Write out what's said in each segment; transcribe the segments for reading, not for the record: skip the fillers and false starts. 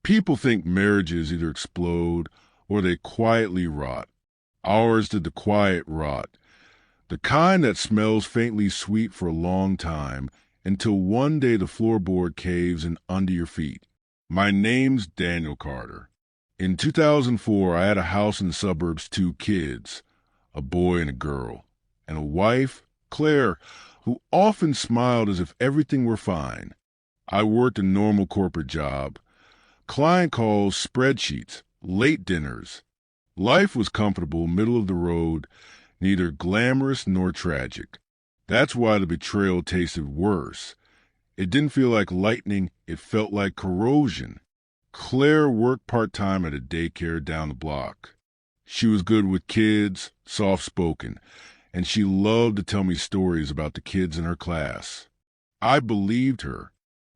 People think marriages either explode or they quietly rot. Ours did the quiet rot, the kind that smells faintly sweet for a long time until one day the floorboard caves in under your feet. My name's Daniel Carter. In 2004, I had a house in the suburbs, 2 kids, a boy and a girl, and a wife, Claire, who often smiled as if everything were fine. I worked a normal corporate job, client calls, spreadsheets, late dinners. Life was comfortable, middle of the road, neither glamorous nor tragic. That's why the betrayal tasted worse. It didn't feel like lightning, it felt like corrosion. Claire worked part-time at a daycare down the block. She was good with kids, soft-spoken, and she loved to tell me stories about the kids in her class. I believed her.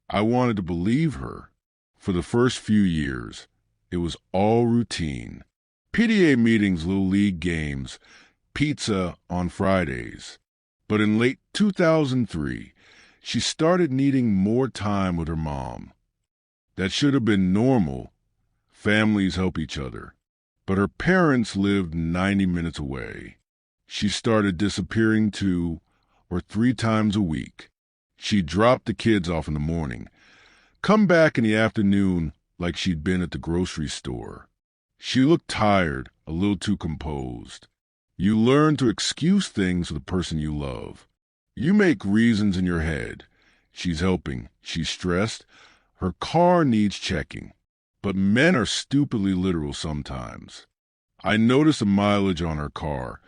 I wanted to believe her. For the first few years, it was all routine. PTA meetings, little league games, pizza on Fridays. But in late 2003, she started needing more time with her mom. That should have been normal. Families help each other. But her parents lived 90 minutes away. She started disappearing 2 or 3 times a week. She'd drop the kids off in the morning, come back in the afternoon like she'd been at the grocery store. She looked tired, a little too composed. You learn to excuse things for the person you love. You make reasons in your head. She's helping. She's stressed. Her car needs checking. But men are stupidly literal sometimes. I noticed the mileage on her car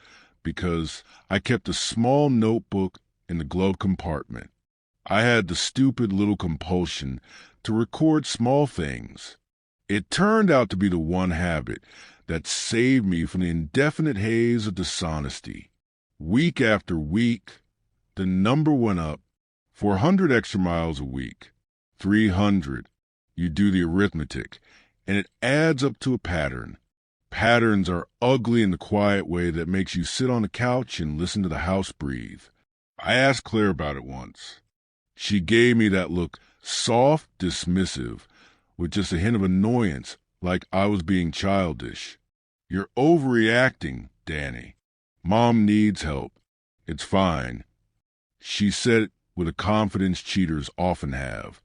because I kept a small notebook in the glove compartment. I had the stupid little compulsion to record small things. It turned out to be the one habit that saved me from the indefinite haze of dishonesty. Week after week, the number went up. 400 extra miles a week. 300. You do the arithmetic, and it adds up to a pattern. Patterns are ugly in the quiet way that makes you sit on the couch and listen to the house breathe. I asked Claire about it once. She gave me that look, soft, dismissive, with just a hint of annoyance, like I was being childish. You're overreacting, Danny. Mom needs help. It's fine. She said it with a confidence cheaters often have.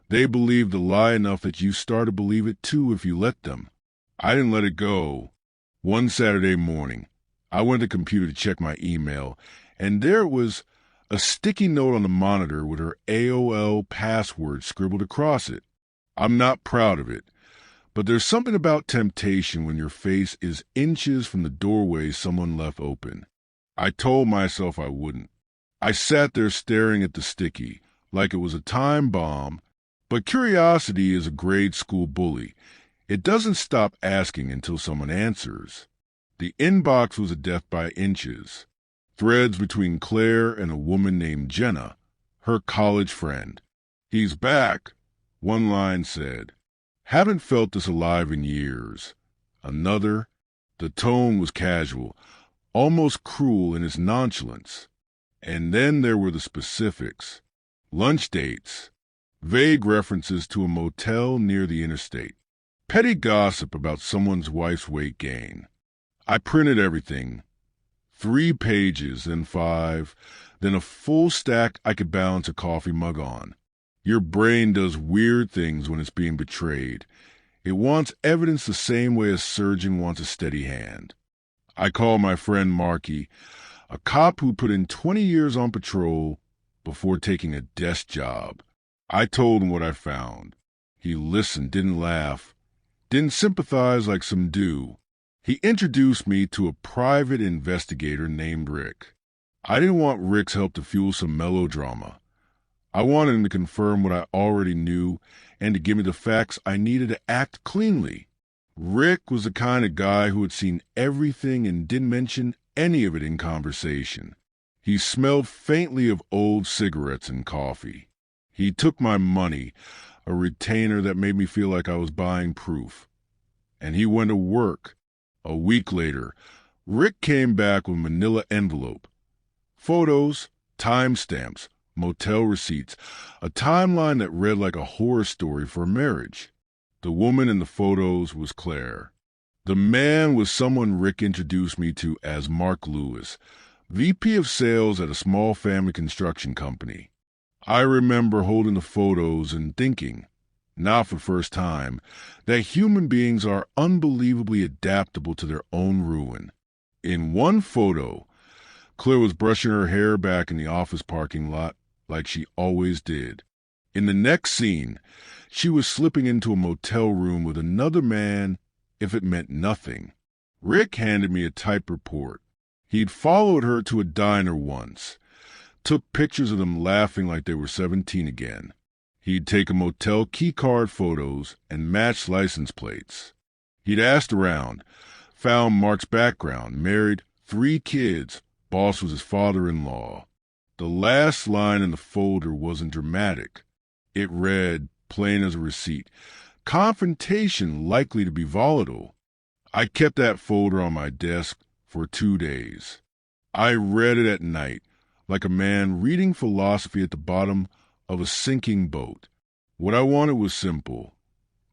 They believe the lie enough that you start to believe it too if you let them. I didn't let it go. One Saturday morning, I went to the computer to check my email, and there was a sticky note on the monitor with her AOL password scribbled across it. I'm not proud of it, but there's something about temptation when your face is inches from the doorway someone left open. I told myself I wouldn't. I sat there staring at the sticky, like it was a time bomb, but curiosity is a grade school bully. It doesn't stop asking until someone answers. The inbox was a death by inches. Threads between Claire and a woman named Jenna, her college friend. He's back, one line said. Haven't felt this alive in years. Another, the tone was casual, almost cruel in its nonchalance. And then there were the specifics. Lunch dates, vague references to a motel near the interstate, petty gossip about someone's wife's weight gain. I printed everything. 3 pages, then 5, then a full stack I could balance a coffee mug on. Your brain does weird things when it's being betrayed. It wants evidence the same way a surgeon wants a steady hand. I called my friend Marky, a cop who put in 20 years on patrol before taking a desk job. I told him what I found. He listened, didn't laugh, didn't sympathize like some do. He introduced me to a private investigator named Rick. I didn't want Rick's help to fuel some melodrama. I wanted him to confirm what I already knew and to give me the facts I needed to act cleanly. Rick was the kind of guy who had seen everything and didn't mention any of it in conversation. He smelled faintly of old cigarettes and coffee. He took my money, a retainer that made me feel like I was buying proof. And he went to work. A week later, Rick came back with a manila envelope. Photos, timestamps, motel receipts, a timeline that read like a horror story for a marriage. The woman in the photos was Claire. The man was someone Rick introduced me to as Mark Lewis, VP of sales at a small family construction company. I remember holding the photos and thinking, not for the first time, that human beings are unbelievably adaptable to their own ruin. In one photo, Claire was brushing her hair back in the office parking lot like she always did. In the next scene, she was slipping into a motel room with another man if it meant nothing. Rick handed me a typed report. He'd followed her to a diner once, took pictures of them laughing like they were 17 again. He'd taken motel keycard photos and matched license plates. He'd asked around, found Mark's background, married, 3 kids, boss was his father-in-law. The last line in the folder wasn't dramatic. It read, plain as a receipt, confrontation likely to be volatile. I kept that folder on my desk for 2 days. I read it at night, like a man reading philosophy at the bottom of a sinking boat. What I wanted was simple,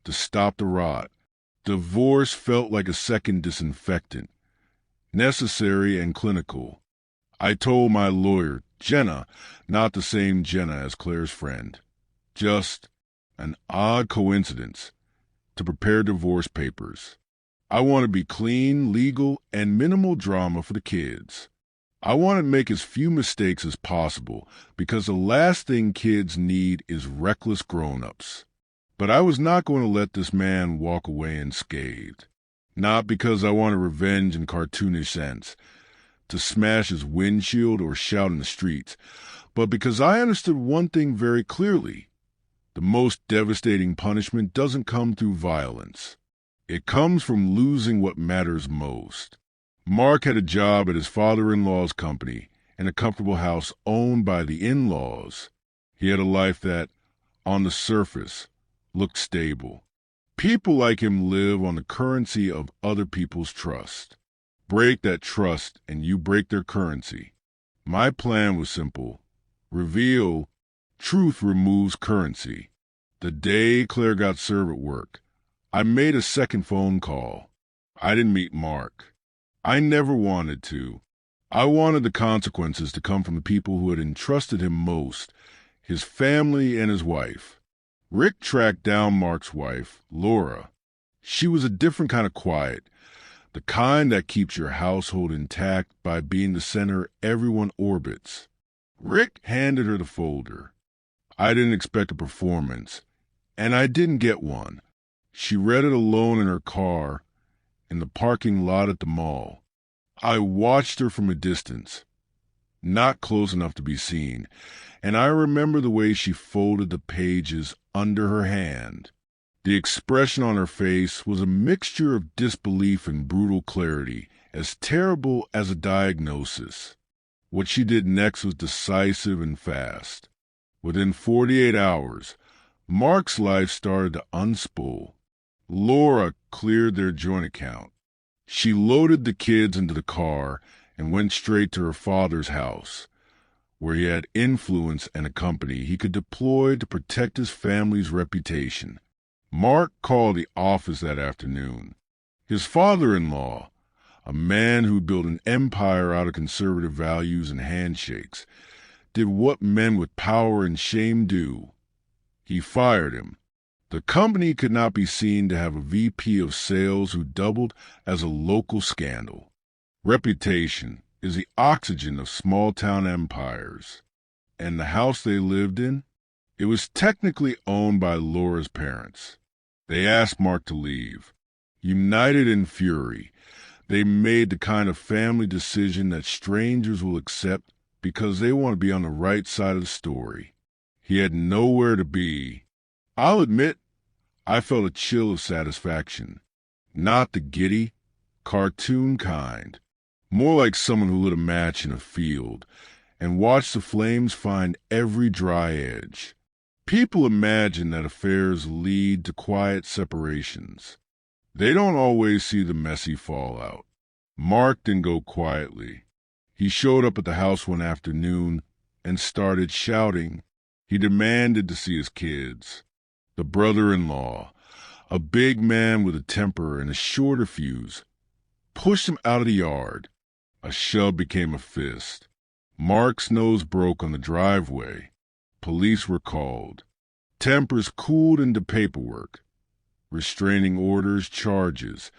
to stop the rot. Divorce felt like a second disinfectant, necessary and clinical. I told my lawyer, Jenna, not the same Jenna as Claire's friend, just an odd coincidence, to prepare divorce papers. I want to be clean, legal, and minimal drama for the kids. I want to make as few mistakes as possible because the last thing kids need is reckless grown-ups. But I was not going to let this man walk away unscathed. Not because I wanted revenge in cartoonish sense, to smash his windshield or shout in the streets, but because I understood one thing very clearly. The most devastating punishment doesn't come through violence. It comes from losing what matters most. Mark had a job at his father-in-law's company and a comfortable house owned by the in-laws. He had a life that, on the surface, looked stable. People like him live on the currency of other people's trust. Break that trust and you break their currency. My plan was simple. Reveal, truth removes currency. The day Claire got served at work, I made a second phone call. I didn't meet Mark. I never wanted to. I wanted the consequences to come from the people who had entrusted him most, his family and his wife. Rick tracked down Mark's wife, Laura. She was a different kind of quiet, the kind that keeps your household intact by being the center everyone orbits. Rick handed her the folder. I didn't expect a performance, and I didn't get one. She read it alone in her car, in the parking lot at the mall. I watched her from a distance, not close enough to be seen, and I remember the way she folded the pages under her hand. The expression on her face was a mixture of disbelief and brutal clarity, as terrible as a diagnosis. What she did next was decisive and fast. Within 48 hours, Mark's life started to unspool. Laura cleared their joint account. She loaded the kids into the car and went straight to her father's house, where he had influence and a company he could deploy to protect his family's reputation. Mark called the office that afternoon. His father-in-law, a man who built an empire out of conservative values and handshakes, did what men with power and shame do. He fired him. The company could not be seen to have a VP of sales who doubled as a local scandal. Reputation is the oxygen of small-town empires. And the house they lived in? It was technically owned by Laura's parents. They asked Mark to leave. United in fury, they made the kind of family decision that strangers will accept because they want to be on the right side of the story. He had nowhere to be. I'll admit, I felt a chill of satisfaction. Not the giddy, cartoon kind. More like someone who lit a match in a field and watched the flames find every dry edge. People imagine that affairs lead to quiet separations. They don't always see the messy fallout. Mark didn't go quietly. He showed up at the house one afternoon and started shouting. He demanded to see his kids. The brother-in-law, A big man with a temper and a shorter fuse. Pushed him out of the yard. A shove became a fist. Mark's nose broke on the driveway. Police were called. Tempers cooled into paperwork. Restraining orders, charges.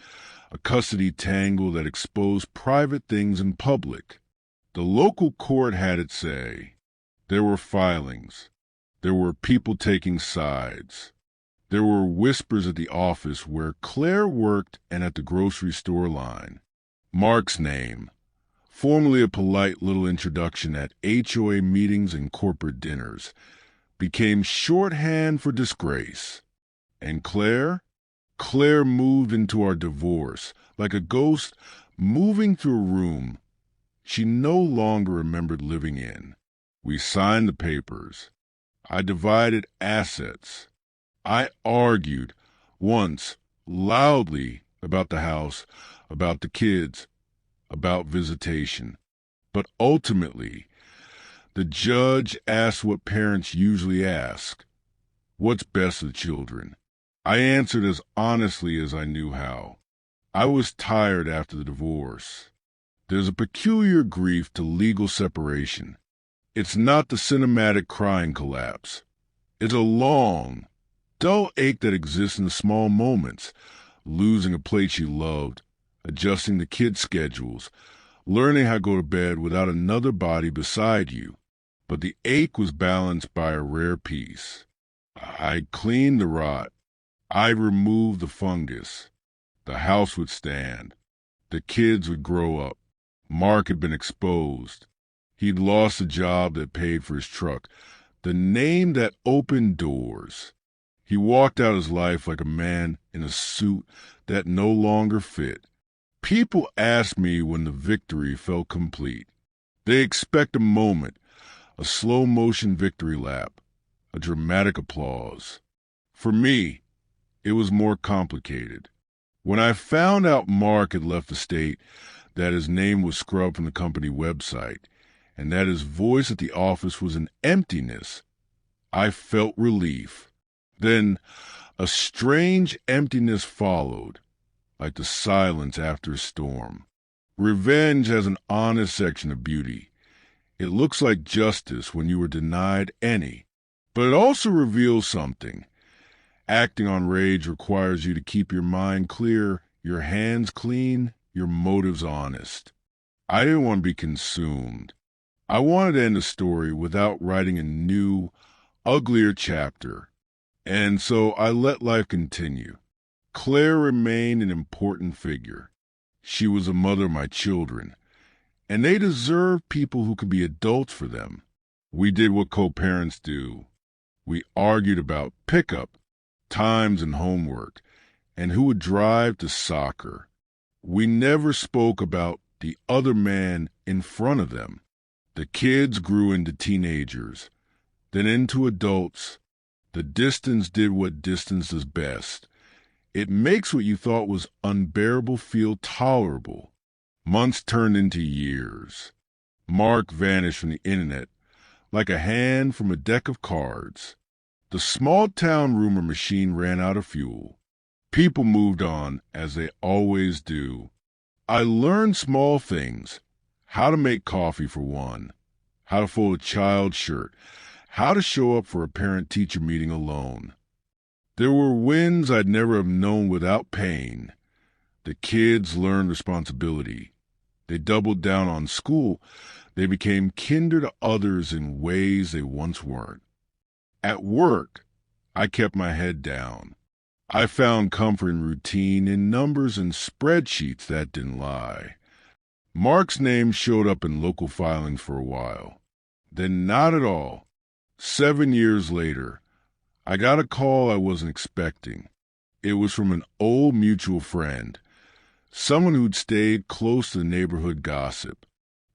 A custody tangle that exposed private things in public. The local court had its say. There were filings. There were people taking sides. There were whispers at the office where Claire worked and at the grocery store line. Mark's name, formerly a polite little introduction at HOA meetings and corporate dinners, became shorthand for disgrace. And Claire? Claire moved into our divorce, like a ghost moving through a room she no longer remembered living in. We signed the papers. I divided assets. I argued, once, loudly about the house, about the kids, about visitation. But ultimately, the judge asked what parents usually ask. What's best for the children? I answered as honestly as I knew how. I was tired after the divorce. There's a peculiar grief to legal separation. It's not the cinematic crying collapse. It's a long, dull ache that exists in the small moments, losing a plate you loved, adjusting the kids' schedules, learning how to go to bed without another body beside you. But the ache was balanced by a rare peace. I'd cleaned the rot. I'd removed the fungus. The house would stand. The kids would grow up. Mark had been exposed. He'd lost the job that paid for his truck, the name that opened doors. He walked out his life like a man in a suit that no longer fit. People asked me when the victory felt complete. They expect a moment, a slow-motion victory lap, a dramatic applause. For me, it was more complicated. When I found out Mark had left the state, that his name was scrubbed from the company website, and that his voice at the office was an emptiness, I felt relief. Then a strange emptiness followed, like the silence after a storm. Revenge has an honest section of beauty. It looks like justice when you were denied any, but it also reveals something. Acting on rage requires you to keep your mind clear, your hands clean, your motives honest. I didn't want to be consumed. I wanted to end the story without writing a new, uglier chapter. And so I let life continue. Claire remained an important figure. She was a mother of my children, and they deserve people who could be adults for them. We did what co-parents do. We argued about pickup, times and homework, and who would drive to soccer. We never spoke about the other man in front of them. The kids grew into teenagers, then into adults. The distance did what distance does best. It makes what you thought was unbearable feel tolerable. Months turned into years. Mark vanished from the internet like a hand from a deck of cards. The small-town rumor machine ran out of fuel. People moved on, as they always do. I learned small things. How to make coffee, for one. How to fold a child's shirt. How to show up for a parent-teacher meeting alone. There were wins I'd never have known without pain. The kids learned responsibility. They doubled down on school. They became kinder to others in ways they once weren't. At work, I kept my head down. I found comfort in routine, in numbers and spreadsheets that didn't lie. Mark's name showed up in local filings for a while. Then not at all. 7 years later, I got a call I wasn't expecting. It was from an old mutual friend, someone who'd stayed close to the neighborhood gossip.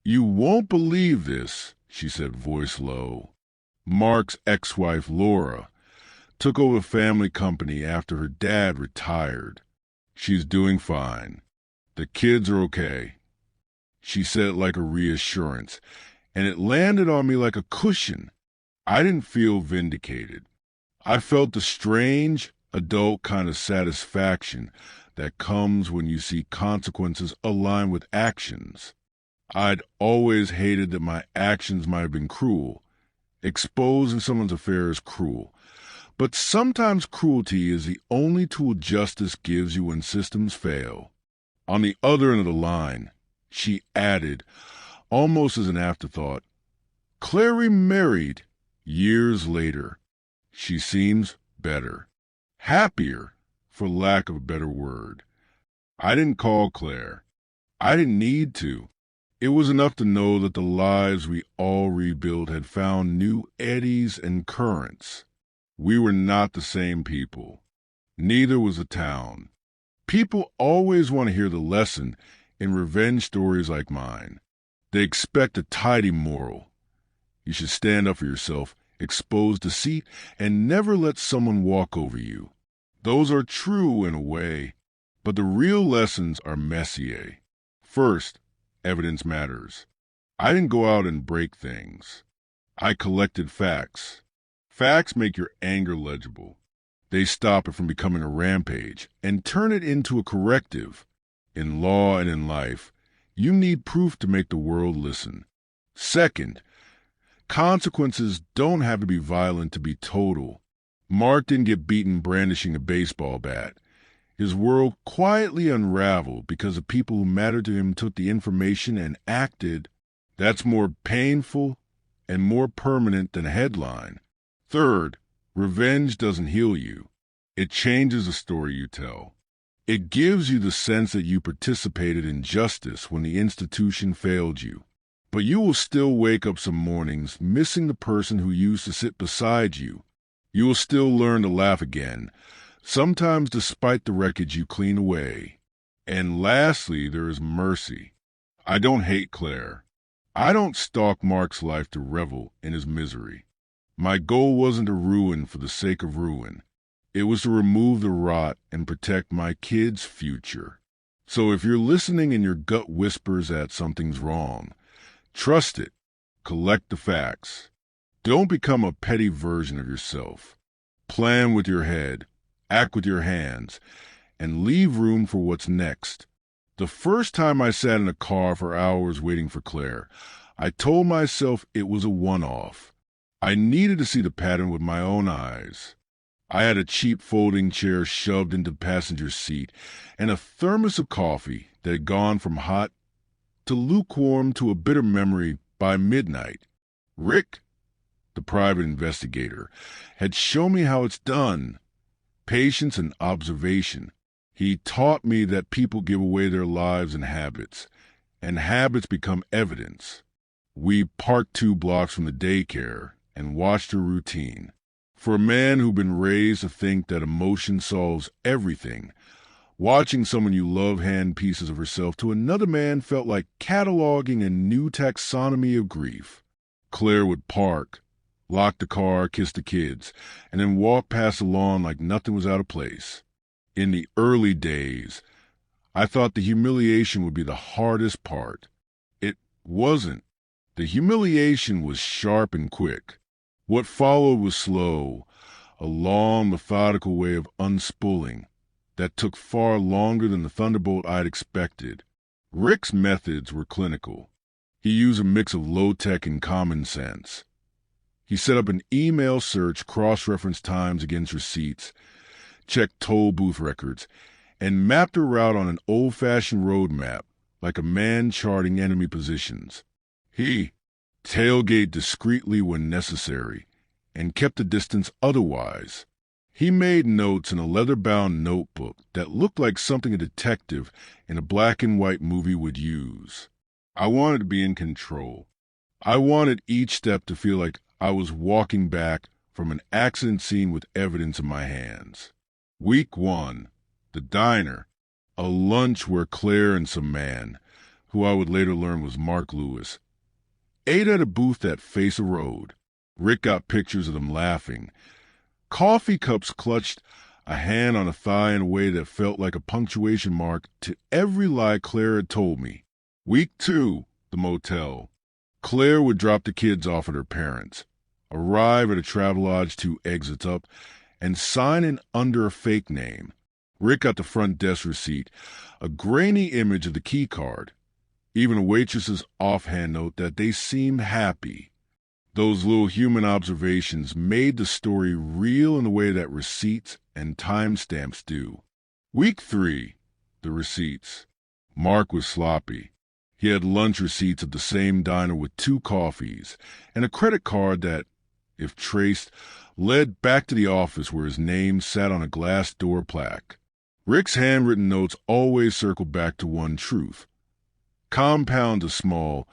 "You won't believe this," she said, voice low. Mark's ex-wife, Laura, took over the family company after her dad retired. She's doing fine. The kids are okay. She said it like a reassurance, and it landed on me like a cushion. I didn't feel vindicated. I felt the strange, adult kind of satisfaction that comes when you see consequences align with actions. I'd always hated that my actions might have been cruel. Exposing someone's affair is cruel. But sometimes cruelty is the only tool justice gives you when systems fail. On the other end of the line, she added, almost as an afterthought, Claire remarried years later. She seems better. Happier, for lack of a better word. I didn't call Claire. I didn't need to. It was enough to know that the lives we all rebuilt had found new eddies and currents. We were not the same people. Neither was the town. People always want to hear the lesson in revenge stories like mine. They expect a tidy moral. You should stand up for yourself, expose deceit, and never let someone walk over you. Those are true in a way, but the real lessons are messier. First, evidence matters. I didn't go out and break things. I collected facts. Facts make your anger legible. They stop it from becoming a rampage and turn it into a corrective. In law and in life, you need proof to make the world listen. Second, consequences don't have to be violent to be total. Mark didn't get beaten brandishing a baseball bat. His world quietly unraveled because the people who mattered to him took the information and acted. That's more painful and more permanent than a headline. Third, revenge doesn't heal you. It changes the story you tell. It gives you the sense that you participated in justice when the institution failed you. But you will still wake up some mornings missing the person who used to sit beside you. You will still learn to laugh again, sometimes despite the wreckage you clean away. And lastly, there is mercy. I don't hate Claire. I don't stalk Mark's life to revel in his misery. My goal wasn't to ruin for the sake of ruin. It was to remove the rot and protect my kids' future. So if you're listening and your gut whispers that something's wrong, trust it. Collect the facts. Don't become a petty version of yourself. Plan with your head, act with your hands, and leave room for what's next. The first time I sat in a car for hours waiting for Claire, I told myself it was a one-off. I needed to see the pattern with my own eyes. I had a cheap folding chair shoved into the passenger seat and a thermos of coffee that had gone from hot to lukewarm to a bitter memory by midnight. Rick, the private investigator, had shown me how it's done. Patience and observation. He taught me that people give away their lives and habits become evidence. We parked 2 blocks from the daycare and watched her routine. For a man who'd been raised to think that emotion solves everything, watching someone you love hand pieces of herself to another man felt like cataloging a new taxonomy of grief. Claire would park, lock the car, kiss the kids, and then walk past the lawn like nothing was out of place. In the early days, I thought the humiliation would be the hardest part. It wasn't. The humiliation was sharp and quick. What followed was slow, a long, methodical way of unspooling that took far longer than the thunderbolt I'd expected. Rick's methods were clinical. He used a mix of low-tech and common sense. He set up an email search, cross-referenced times against receipts, checked toll booth records, and mapped her route on an old-fashioned road map, like a man charting enemy positions. He tailgate discreetly when necessary, and kept the distance otherwise. He made notes in a leather-bound notebook that looked like something a detective in a black-and-white movie would use. I wanted to be in control. I wanted each step to feel like I was walking back from an accident scene with evidence in my hands. Week 1, the diner, a lunch where Claire and some man, who I would later learn was Mark Lewis, ate at a booth that faced a road. Rick got pictures of them laughing. Coffee cups clutched a hand on a thigh in a way that felt like a punctuation mark to every lie Claire had told me. Week 2, the motel. Claire would drop the kids off at her parents', arrive at a Travelodge 2 exits up, and signing under a fake name. Rick got the front desk receipt, a grainy image of the key card, even a waitress's offhand note that they seemed happy. Those little human observations made the story real in the way that receipts and timestamps do. Week 3, the receipts. Mark was sloppy. He had lunch receipts at the same diner with 2 coffees and a credit card that, if traced, led back to the office where his name sat on a glass door plaque. Rick's handwritten notes always circled back to one truth. Compound is small.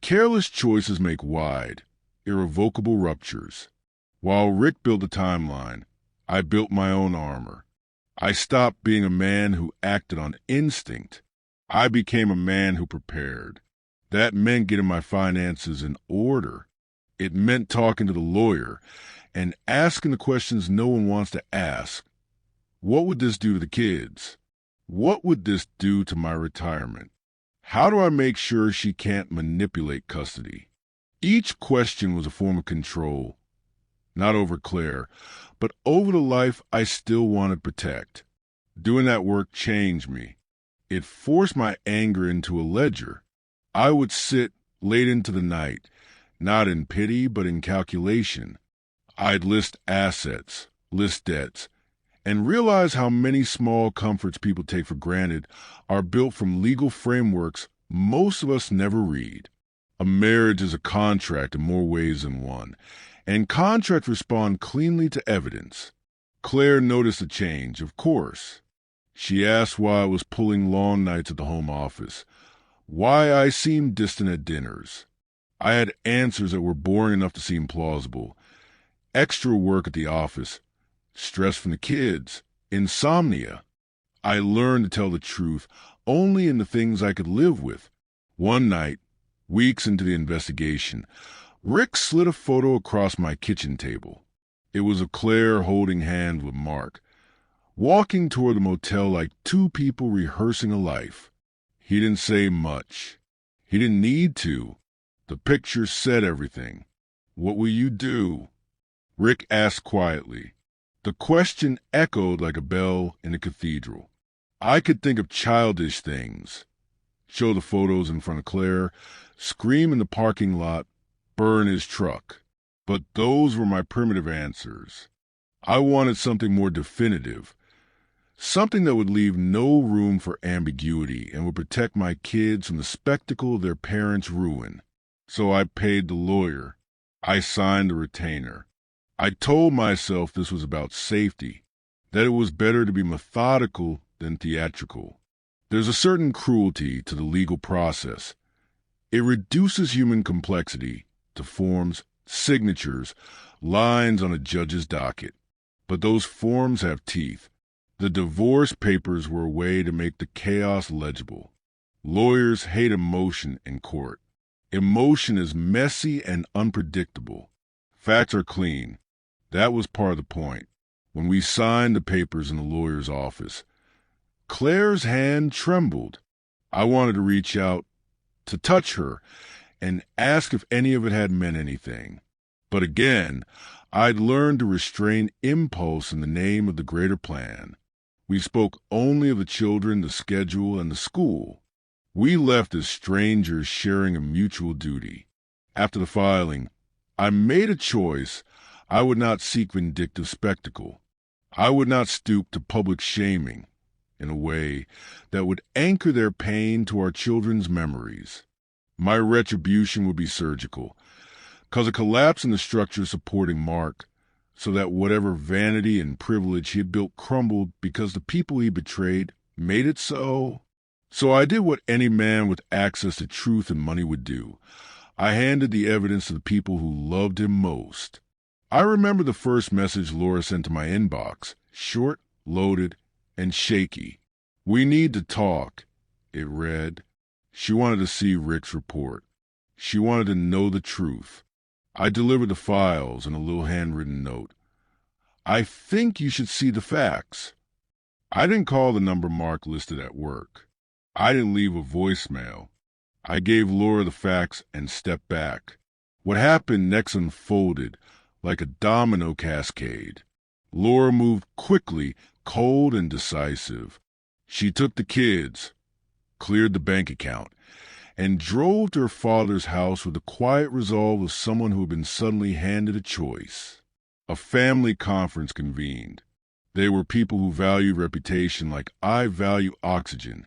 Careless choices make wide, irrevocable ruptures. While Rick built a timeline, I built my own armor. I stopped being a man who acted on instinct. I became a man who prepared. That meant getting my finances in order. It meant talking to the lawyer and asking the questions no one wants to ask. What would this do to the kids? What would this do to my retirement? How do I make sure she can't manipulate custody? Each question was a form of control, not over Claire, but over the life I still wanted to protect. Doing that work changed me. It forced my anger into a ledger. I would sit late into the night, not in pity, but in calculation. I'd list assets, list debts, and realize how many small comforts people take for granted are built from legal frameworks most of us never read. A marriage is a contract in more ways than one, and contracts respond cleanly to evidence. Claire noticed a change, of course. She asked why I was pulling long nights at the home office, why I seemed distant at dinners. I had answers that were boring enough to seem plausible. Extra work at the office, stress from the kids, insomnia. I learned to tell the truth only in the things I could live with. One night, weeks into the investigation, Rick slid a photo across my kitchen table. It was of Claire holding hands with Mark, walking toward the motel like 2 people rehearsing a life. He didn't say much. He didn't need to. The picture said everything. "What will you do?" Rick asked quietly. The question echoed like a bell in a cathedral. I could think of childish things. Show the photos in front of Claire, scream in the parking lot, burn his truck. But those were my primitive answers. I wanted something more definitive, something that would leave no room for ambiguity and would protect my kids from the spectacle of their parents' ruin. So I paid the lawyer. I signed the retainer. I told myself this was about safety, that it was better to be methodical than theatrical. There's a certain cruelty to the legal process. It reduces human complexity to forms, signatures, lines on a judge's docket. But those forms have teeth. The divorce papers were a way to make the chaos legible. Lawyers hate emotion in court. Emotion is messy and unpredictable. Facts are clean. That was part of the point. When we signed the papers in the lawyer's office, Claire's hand trembled. I wanted to reach out, to touch her, and ask if any of it had meant anything. But again, I'd learned to restrain impulse in the name of the greater plan. We spoke only of the children, the schedule, and the school. We left as strangers sharing a mutual duty. After the filing, I made a choice. I would not seek vindictive spectacle. I would not stoop to public shaming in a way that would anchor their pain to our children's memories. My retribution would be surgical, cause a collapse in the structure supporting Mark, so that whatever vanity and privilege he had built crumbled because the people he betrayed made it so. So I did what any man with access to truth and money would do. I handed the evidence to the people who loved him most. I remember the first message Laura sent to my inbox, short, loaded, and shaky. "We need to talk," it read. She wanted to see Rick's report. She wanted to know the truth. I delivered the files and a little handwritten note. "I think you should see the facts." I didn't call the number Mark listed at work. I didn't leave a voicemail. I gave Laura the facts and stepped back. What happened next unfolded like a domino cascade. Laura moved quickly, cold and decisive. She took the kids, cleared the bank account, and drove to her father's house with the quiet resolve of someone who had been suddenly handed a choice. A family conference convened. They were people who valued reputation like I value oxygen.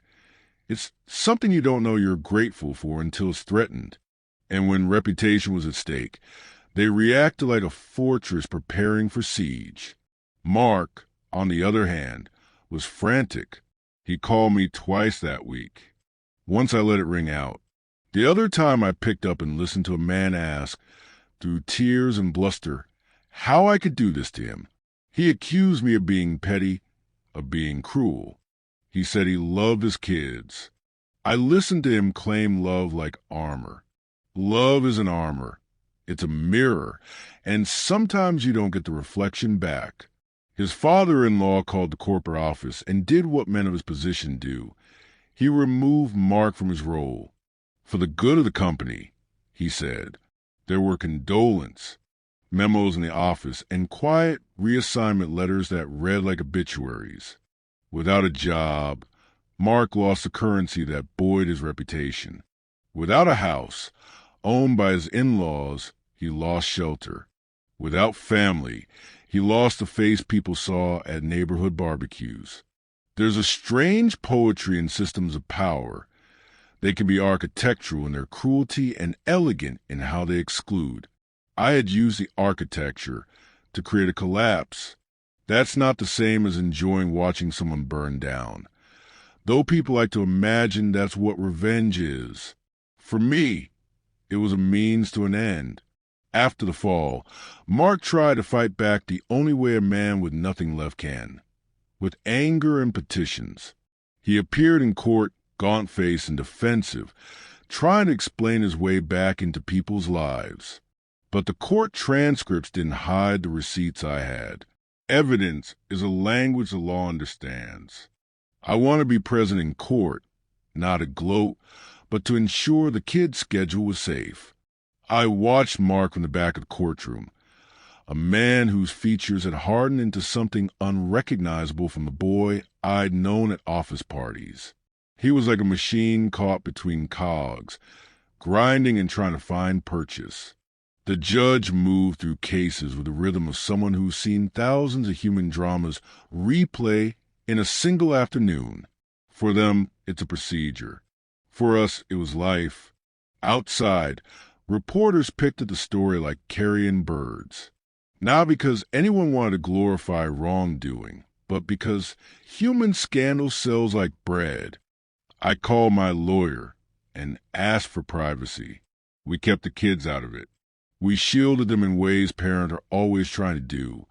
It's something you don't know you're grateful for until it's threatened. And when reputation was at stake, they reacted like a fortress preparing for siege. Mark, on the other hand, was frantic. He called me twice that week. Once I let it ring out. The other time I picked up and listened to a man ask, through tears and bluster, how I could do this to him. He accused me of being petty, of being cruel. He said he loved his kids. I listened to him claim love like armor. Love is an armor. It's a mirror, and sometimes you don't get the reflection back. His father-in-law called the corporate office and did what men of his position do. He removed Mark from his role. For the good of the company, he said. There were condolence memos in the office and quiet reassignment letters that read like obituaries. Without a job, Mark lost the currency that buoyed his reputation. Without a house, owned by his in-laws, he lost shelter. Without family, he lost the face people saw at neighborhood barbecues. There's a strange poetry in systems of power. They can be architectural in their cruelty and elegant in how they exclude. I had used the architecture to create a collapse. That's not the same as enjoying watching someone burn down. Though people like to imagine that's what revenge is. For me, it was a means to an end. After the fall, Mark tried to fight back the only way a man with nothing left can, with anger and petitions. He appeared in court, gaunt-faced and defensive, trying to explain his way back into people's lives. But the court transcripts didn't hide the receipts I had. Evidence is a language the law understands. I want to be present in court, not to gloat, but to ensure the kid's schedule was safe. I watched Mark from the back of the courtroom, a man whose features had hardened into something unrecognizable from the boy I'd known at office parties. He was like a machine caught between cogs, grinding and trying to find purchase. The judge moved through cases with the rhythm of someone who's seen thousands of human dramas replay in a single afternoon. For them, it's a procedure. For us, it was life. Outside, reporters picked at the story like carrion birds. Not because anyone wanted to glorify wrongdoing, but because human scandal sells like bread. I called my lawyer and asked for privacy. We kept the kids out of it. We shielded them in ways parents are always trying to do,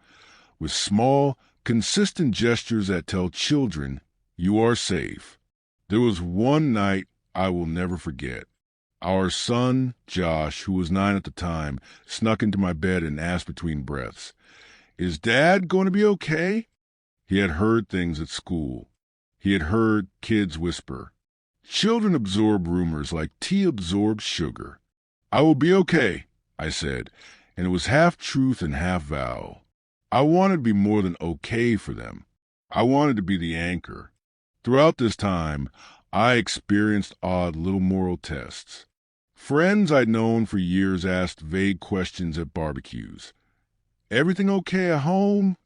with small, consistent gestures that tell children, you are safe. There was one night I will never forget. Our son, Josh, who was 9 at the time, snuck into my bed and asked between breaths, "Is Dad going to be okay?" He had heard things at school. He had heard kids whisper. Children absorb rumors like tea absorbs sugar. "I will be okay," I said, and it was half truth and half vow. I wanted to be more than okay for them. I wanted to be the anchor. Throughout this time, I experienced odd little moral tests. Friends I'd known for years asked vague questions at barbecues. "Everything okay at home?"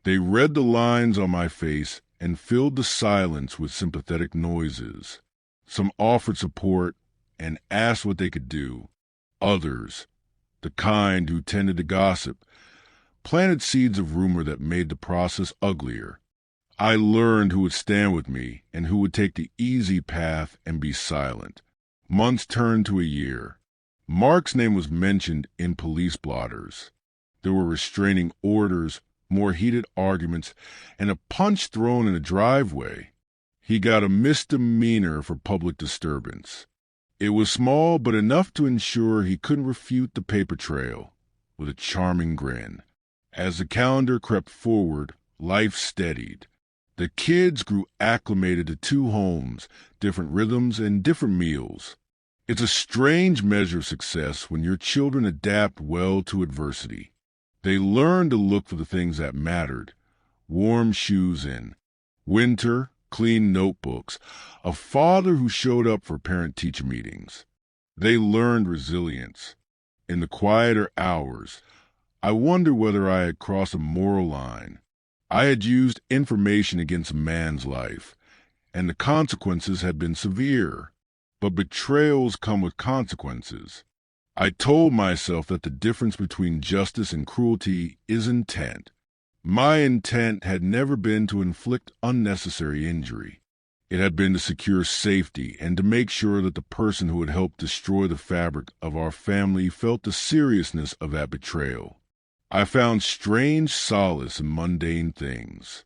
They read the lines on my face and filled the silence with sympathetic noises. Some offered support and asked what they could do. Others, the kind who tended to gossip, planted seeds of rumor that made the process uglier. I learned who would stand with me and who would take the easy path and be silent. Months turned to a year. Mark's name was mentioned in police blotters. There were restraining orders, more heated arguments, and a punch thrown in the driveway. He got a misdemeanor for public disturbance. It was small, but enough to ensure he couldn't refute the paper trail, with a charming grin. As the calendar crept forward, life steadied. The kids grew acclimated to 2 homes, different rhythms, and different meals. It's a strange measure of success when your children adapt well to adversity. They learned to look for the things that mattered: warm shoes in winter, clean notebooks, a father who showed up for parent-teacher meetings. They learned resilience. In the quieter hours, I wondered whether I had crossed a moral line. I had used information against a man's life, and the consequences had been severe. But betrayals come with consequences. I told myself that the difference between justice and cruelty is intent. My intent had never been to inflict unnecessary injury. It had been to secure safety and to make sure that the person who had helped destroy the fabric of our family felt the seriousness of that betrayal. I found strange solace in mundane things.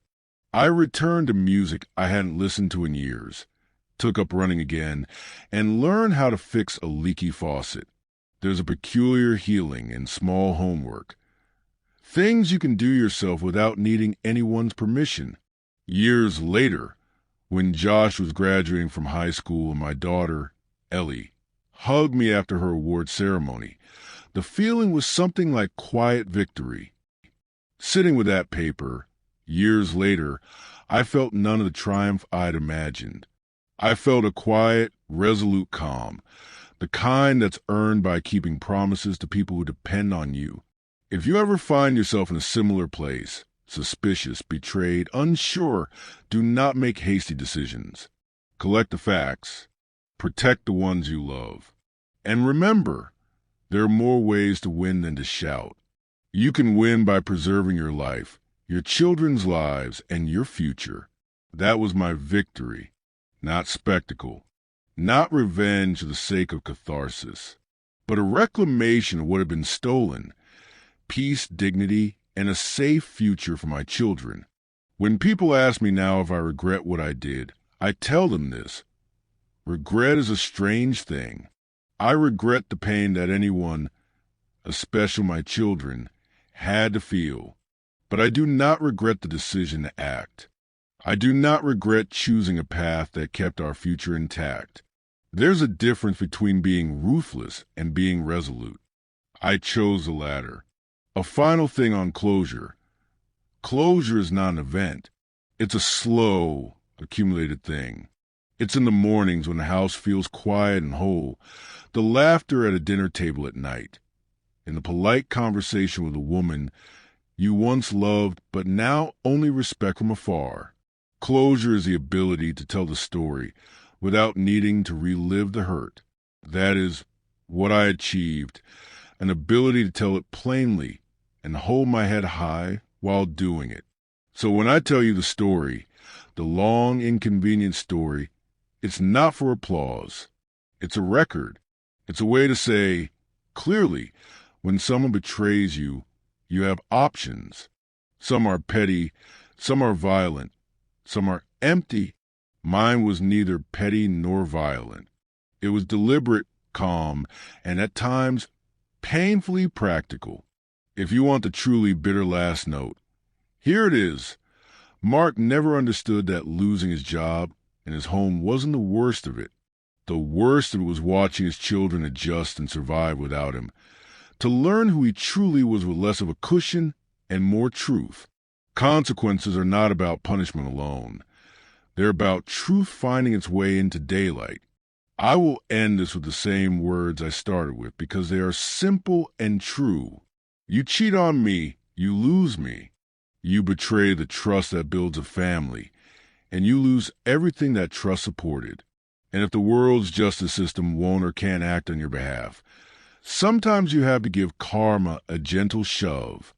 I returned to music I hadn't listened to in years, took up running again, and learned how to fix a leaky faucet. There's a peculiar healing in small homework. Things you can do yourself without needing anyone's permission. Years later, when Josh was graduating from high school and my daughter, Ellie, hugged me after her award ceremony, the feeling was something like quiet victory. Sitting with that paper, years later, I felt none of the triumph I'd imagined. I felt a quiet, resolute calm, the kind that's earned by keeping promises to people who depend on you. If you ever find yourself in a similar place, suspicious, betrayed, unsure, do not make hasty decisions. Collect the facts. Protect the ones you love. And remember, there are more ways to win than to shout. You can win by preserving your life, your children's lives, and your future. That was my victory, not spectacle, not revenge for the sake of catharsis, but a reclamation of what had been stolen: peace, dignity, and a safe future for my children. When people ask me now if I regret what I did, I tell them this: regret is a strange thing. I regret the pain that anyone, especially my children, had to feel. But I do not regret the decision to act. I do not regret choosing a path that kept our future intact. There's a difference between being ruthless and being resolute. I chose the latter. A final thing on closure. Closure is not an event. It's a slow, accumulated thing. It's in the mornings when the house feels quiet and whole, the laughter at a dinner table at night, in the polite conversation with a woman you once loved but now only respect from afar. Closure is the ability to tell the story without needing to relive the hurt. That is what I achieved, an ability to tell it plainly and hold my head high while doing it. So when I tell you the story, the long, inconvenient story, it's not for applause. It's a record. It's a way to say, clearly, when someone betrays you, you have options. Some are petty, some are violent, some are empty. Mine was neither petty nor violent. It was deliberate, calm, and at times painfully practical. If you want the truly bitter last note, here it is. Mark never understood that losing his job and his home wasn't the worst of it. The worst of it was watching his children adjust and survive without him. To learn who he truly was with less of a cushion and more truth. Consequences are not about punishment alone. They're about truth finding its way into daylight. I will end this with the same words I started with because they are simple and true. You cheat on me, you lose me. You betray the trust that builds a family, and you lose everything that trust supported. And if the world's justice system won't or can't act on your behalf, sometimes you have to give karma a gentle shove.